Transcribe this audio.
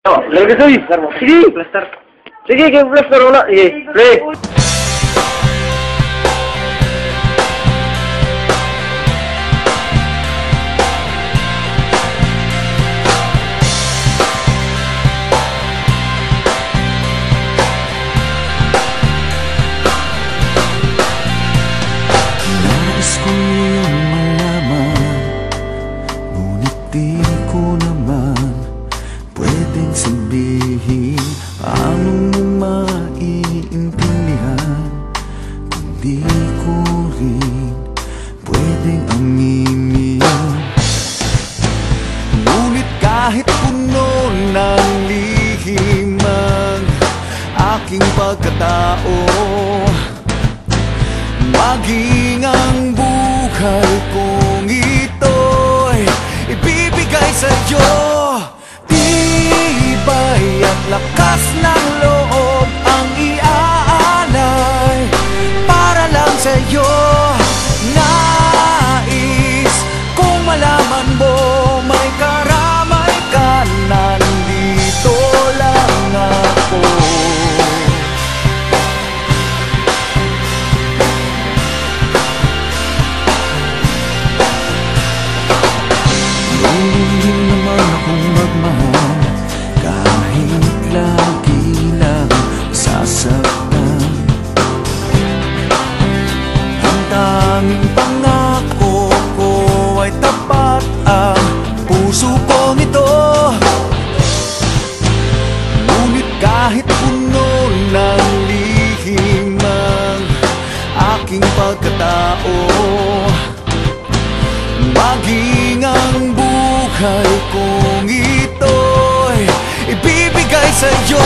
Oh, lagi tuh. Sige. Plaster. Sige, game plaster muna. Sige, play. Nais ko yung malaman, ngunit di ko naman pwedeng sabihin. Paano mo maiintindihan kung di ko rin pwedeng aminin? Ngunit kahit puno ng lihim ang aking pagkatao, maging ang buhay kong ito'y ibibigay sa'yo. Tibay at lakas ng loob ang iaalay para lang sa'yo. Nais kung malaman mo may karamay ka, nandito lang ako. Hindi naman akong magmahal kahit lagi lang sasaktan. Ang tanging pangako ko ay tapat, ang puso ko nito. Ngunit kahit puno ng lihim ang aking pagkatao, maging ang buhay kong ito'y ibibigay sa'yo.